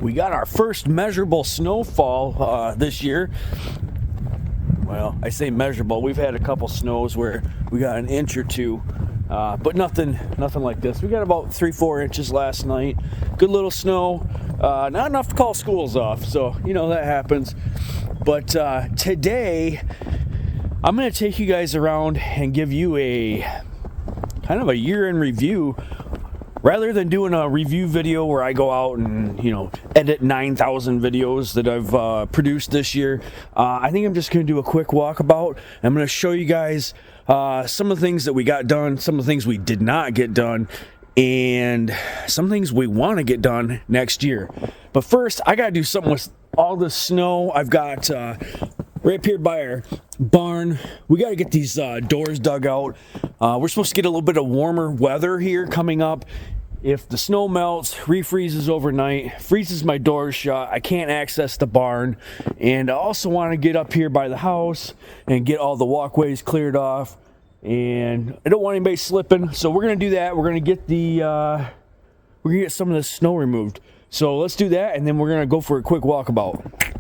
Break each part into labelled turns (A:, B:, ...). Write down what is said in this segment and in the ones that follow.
A: we got our first measurable snowfall this year. Well, I say measurable. We've had a couple snows where we got an inch or two, but nothing like this. We got about 3-4 inches last night. Good little snow, not enough to call schools off, so you know that happens. But today, I'm going to take you guys around and give you a kind of a year in review. Rather than doing a review video where I go out and, edit 9,000 videos that I've produced this year, I think I'm just going to do a quick walkabout. I'm going to show you guys some of the things that we got done, some of the things we did not get done, and some things we want to get done next year. But first, I got to do something with all the snow I've got right up here by our barn. We got to get these doors dug out. We're supposed to get a little bit of warmer weather here coming up. If the snow melts, refreezes overnight, freezes my doors shut, I can't access the barn. And I also want to get up here by the house and get all the walkways cleared off. And I don't want anybody slipping, so we're going to do that. We're going to get some of the snow removed. So let's do that, and then we're going to go for a quick walkabout.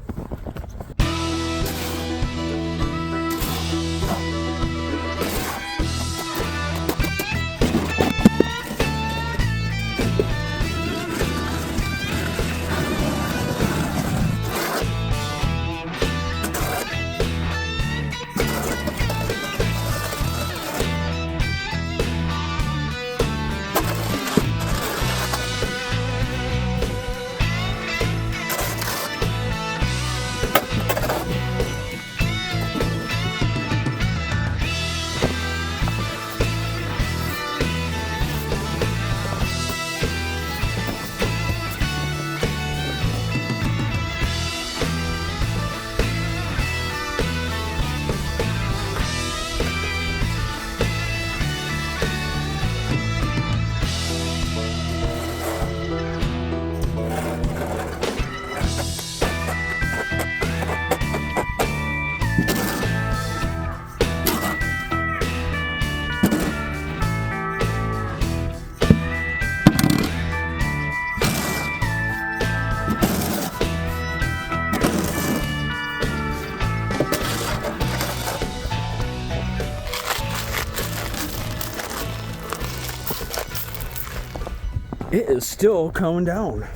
A: It is still coming down.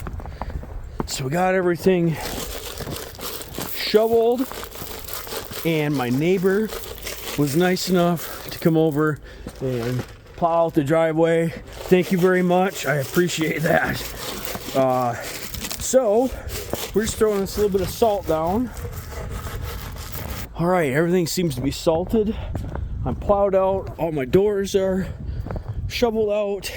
A: So we got everything shoveled, and my neighbor was nice enough to come over and plow out the driveway. Thank you very much. I appreciate that. So we're just throwing this little bit of salt down. All right, everything seems to be salted. I'm plowed out. All my doors are shoveled out.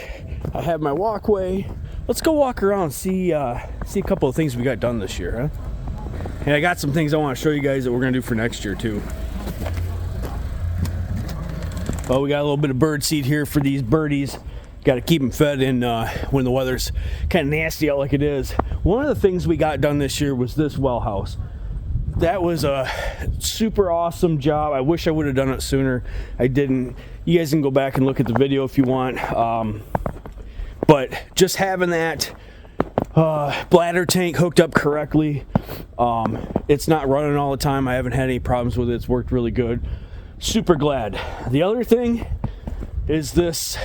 A: I have my walkway. Let's go walk around, see a couple of things we got done this year, huh? And I got some things I want to show you guys that we're gonna do for next year too. Well, we got a little bit of bird seed here for these birdies. Got to keep them fed in when the weather's kind of nasty out like it is. One of the things we got done this year was this well house. That was a super awesome job. I wish I would have done it sooner. I didn't. You guys can go back and look at the video if you want. But just having that bladder tank hooked up correctly, it's not running all the time. I haven't had any problems with it. It's worked really good. Super glad. The other thing is this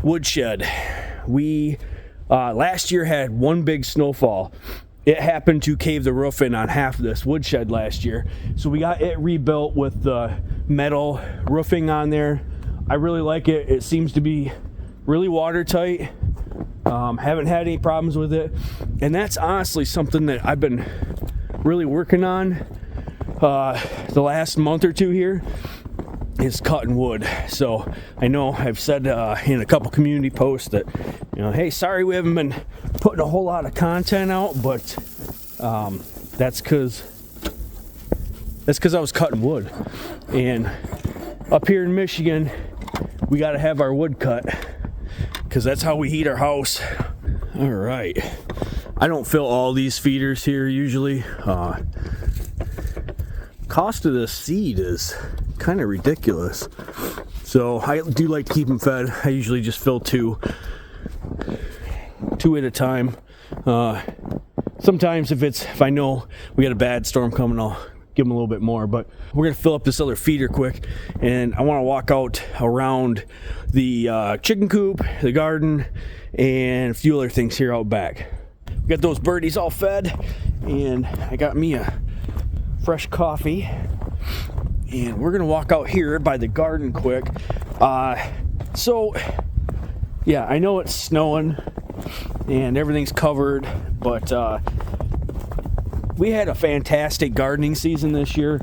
A: woodshed. We last year had one big snowfall. It happened to cave the roof in on half of this woodshed last year. So we got it rebuilt with the metal roofing on there. I really like it. It seems to be really watertight. Haven't had any problems with it. And that's honestly something that I've been really working on the last month or two here, is cutting wood. So I know I've said in a couple community posts that, hey, sorry we haven't been putting a whole lot of content out, but that's because I was cutting wood. And up here in Michigan, we got to have our wood cut because that's how we heat our house. All right, I don't fill all these feeders here usually. Cost of this seed is kind of ridiculous, so I do like to keep them fed. I usually just fill two at a time. Sometimes if I know we got a bad storm coming, I'll give them a little bit more. But we're gonna fill up this other feeder quick, and I want to walk out around the chicken coop, the garden, and a few other things here out back. We got those birdies all fed, and I got me a fresh coffee, and we're gonna walk out here by the garden quick. So yeah, I know it's snowing and everything's covered, but we had a fantastic gardening season this year.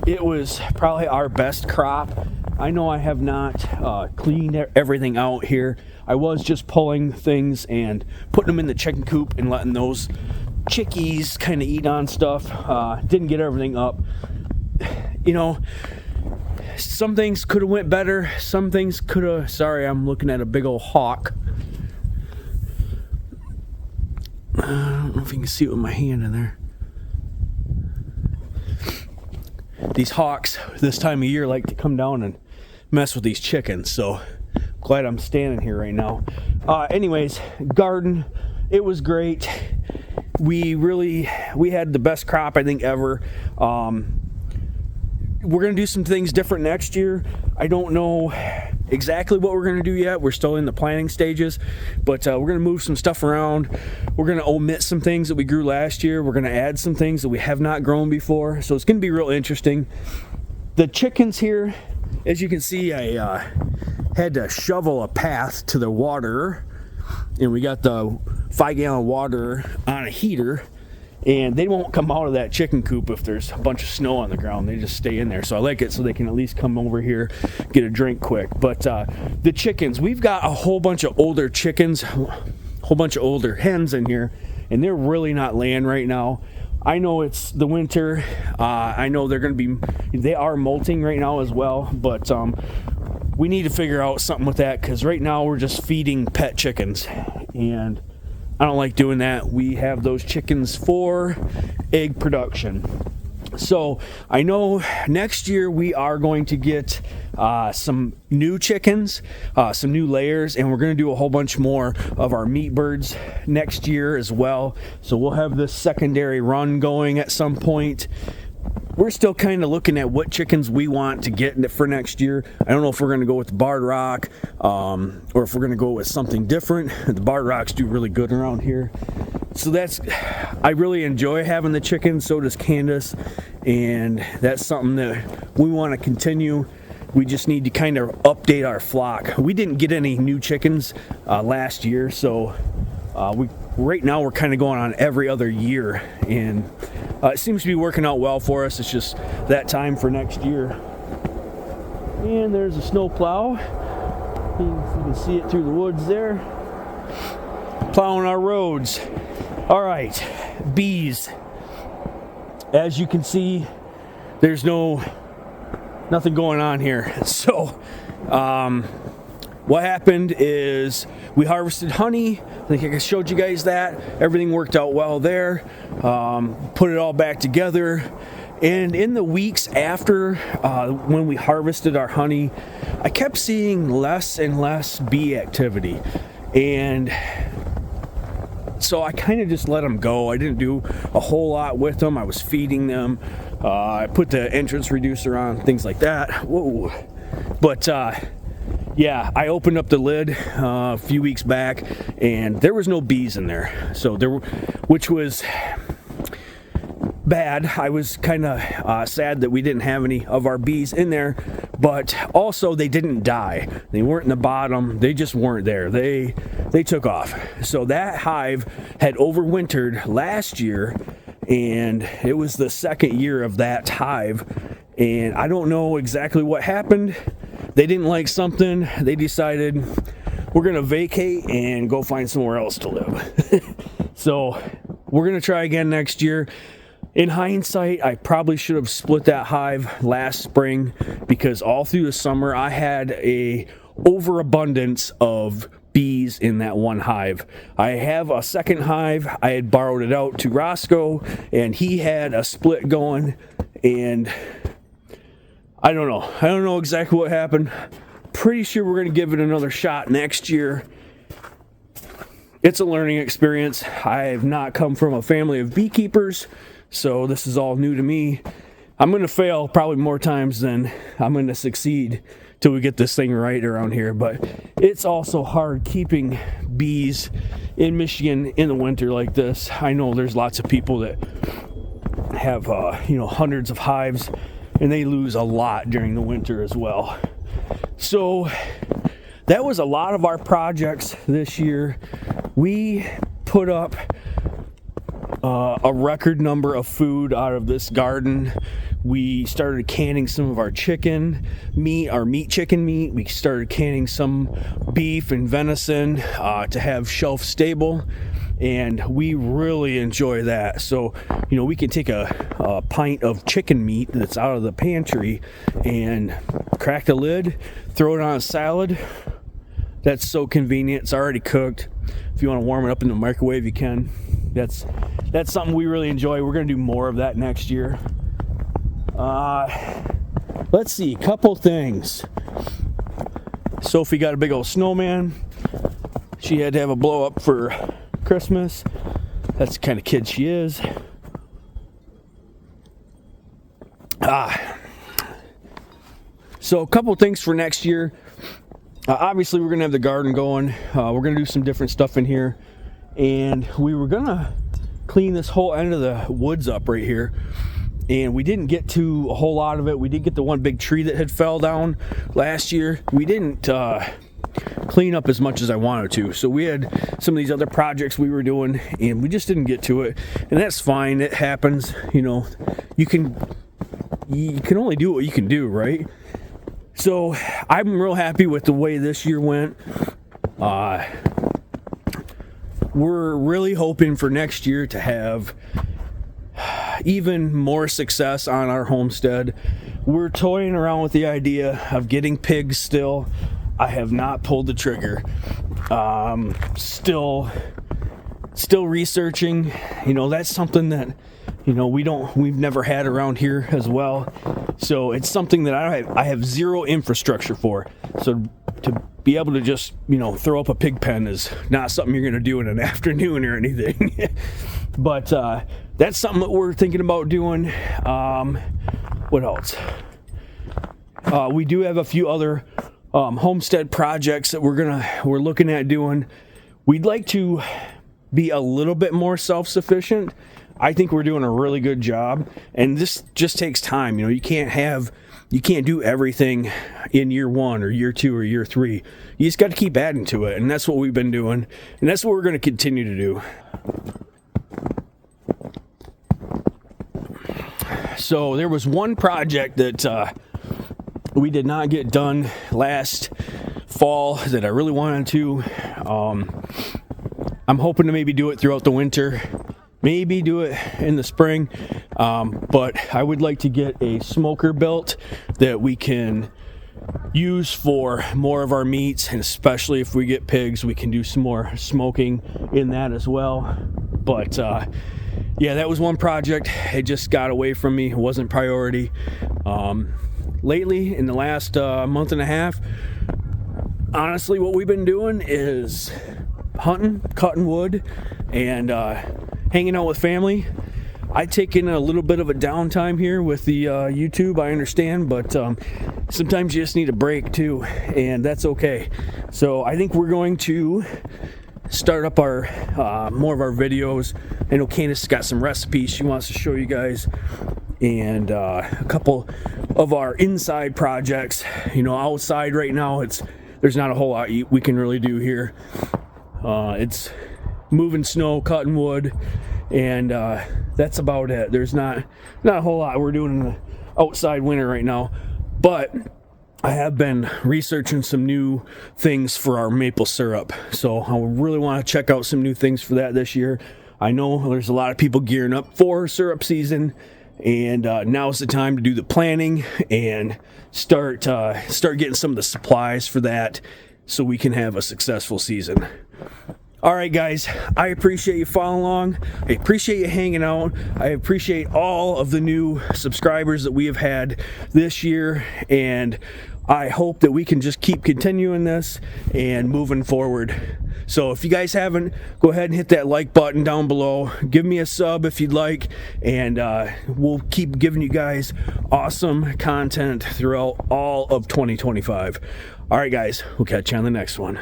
A: It was probably our best crop. I know I have not cleaned everything out here. I was just pulling things and putting them in the chicken coop and letting those chickies kind of eat on stuff. Didn't get everything up. You know, some things could have went better. Some things could have... Sorry, I'm looking at a big old hawk. I don't know if you can see it with my hand in there. These hawks this time of year like to come down and mess with these chickens, so I'm glad I'm standing here right now. Anyways, garden, it was great. We had the best crop I think ever. We're gonna do some things different next year. I don't know exactly what we're gonna do yet. We're still in the planning stages, but we're gonna move some stuff around. We're gonna omit some things that we grew last year. We're gonna add some things that we have not grown before. So it's gonna be real interesting. The chickens here, as you can see, I had to shovel a path to the water, and we got the 5-gallon water on a heater. And they won't come out of that chicken coop if there's a bunch of snow on the ground. They just stay in there. So I like it so they can at least come over here, get a drink quick. But the chickens, we've got a whole bunch of older chickens, a whole bunch of older hens in here, and they're really not laying right now. I know it's the winter. I know they are molting right now as well. But we need to figure out something with that, because right now we're just feeding pet chickens. And I don't like doing that. We have those chickens for egg production. So I know next year we are going to get some new chickens, some new layers, and we're going to do a whole bunch more of our meat birds next year as well. So we'll have this secondary run going at some point. We're still kind of looking at what chickens we want to get for next year. I don't know if we're going to go with the barred rock or if we're going to go with something different. The barred rocks do really good around here. So I really enjoy having the chickens, so does Candace, and that's something that we want to continue. We just need to kind of update our flock. We didn't get any new chickens last year, so right now we're kind of going on every other year, and it seems to be working out well for us. It's just that time for next year. And there's a snow plow. You can see it through the woods there, plowing our roads. All right, bees. As you can see, there's nothing going on here. So what happened is we harvested honey. I think I showed you guys that. Everything worked out well there. Put it all back together. And in the weeks after when we harvested our honey, I kept seeing less and less bee activity. And so I kind of just let them go. I didn't do a whole lot with them. I was feeding them. I put the entrance reducer on, things like that. Whoa. But yeah, I opened up the lid a few weeks back, and there was no bees in there. Which was bad. I was kind of sad that we didn't have any of our bees in there, but also they didn't die. They weren't in the bottom. They just weren't there. They took off. So that hive had overwintered last year, and it was the second year of that hive, and I don't know exactly what happened. They didn't like something. They decided we're going to vacate and go find somewhere else to live. So we're going to try again next year. In hindsight, I probably should have split that hive last spring, because all through the summer I had a overabundance of bees in that one hive. I have a second hive. I had borrowed it out to Roscoe, and he had a split going, and I don't know exactly what happened. Pretty sure we're going to give it another shot next year. it's a learning experience. I have not come from a family of beekeepers, so this is all new to me. I'm going to fail probably more times than I'm going to succeed till we get this thing right around here. But it's also hard keeping bees in Michigan in the winter like this. I know there's lots of people that have hundreds of hives, and they lose a lot during the winter as well. So that was a lot of our projects this year. We put up a record number of food out of this garden. We started canning some of our chicken meat, our chicken meat. We started canning some beef and venison to have shelf stable, and we really enjoy that. So, we can take a pint of chicken meat that's out of the pantry and crack the lid, throw it on a salad. That's so convenient. It's already cooked. If you want to warm it up in the microwave, you can. That's something we really enjoy. We're going to do more of that next year. Let's see, couple things. Sophie got a big old snowman. She had to have a blow up for Christmas. That's the kind of kid she is. So a couple things for next year. Obviously, we're going to have the garden going. We're going to do some different stuff in here. And we were going to clean this whole end of the woods up right here. And we didn't get to a whole lot of it. We did get the one big tree that had fell down last year. We didn't clean up as much as I wanted to. So we had some of these other projects we were doing, and we just didn't get to it. And that's fine. It happens. You can only do what you can do, right? So I'm real happy with the way this year went. We're really hoping for next year to have even more success on our homestead. We're toying around with the idea of getting pigs still. I have not pulled the trigger. Still researching. That's something that we've never had around here as well. So it's something that I have zero infrastructure for. So to be able to just throw up a pig pen is not something you're going to do in an afternoon or anything. But that's something that we're thinking about doing. What else? We do have a few other homestead projects that we're looking at doing. We'd like to be a little bit more self-sufficient. I think we're doing a really good job, and this just takes time. You can't do everything in year 1 or year 2 or year 3. You just got to keep adding to it, and that's what we've been doing, and that's what we're going to continue to do. So there was one project that we did not get done last fall that I really wanted to. I'm hoping to maybe do it throughout the winter. Maybe do it in the spring, but I would like to get a smoker built that we can use for more of our meats, and especially if we get pigs, we can do some more smoking in that as well. But yeah, that was one project. It just got away from me. It wasn't priority. Lately, in the last month and a half, honestly, what we've been doing is hunting, cutting wood, and hanging out with family. I've taken a little bit of a downtime here with the YouTube, I understand, but sometimes you just need a break too, and that's okay. So I think we're going to start up our more of our videos. I know Candace got some recipes she wants to show you guys, and a couple of our inside projects. Outside right now, there's not a whole lot we can really do here. It's moving snow, cutting wood, and that's about it. There's not a whole lot we're doing in the outside winter right now, but I have been researching some new things for our maple syrup, so I really want to check out some new things for that this year. I know there's a lot of people gearing up for syrup season, and now's the time to do the planning and start getting some of the supplies for that so we can have a successful season. All right, guys, I appreciate you following along. I appreciate you hanging out. I appreciate all of the new subscribers that we have had this year, and I hope that we can just keep continuing this and moving forward. So if you guys haven't, go ahead and hit that like button down below. Give me a sub if you'd like, and we'll keep giving you guys awesome content throughout all of 2025. All right, guys, we'll catch you on the next one.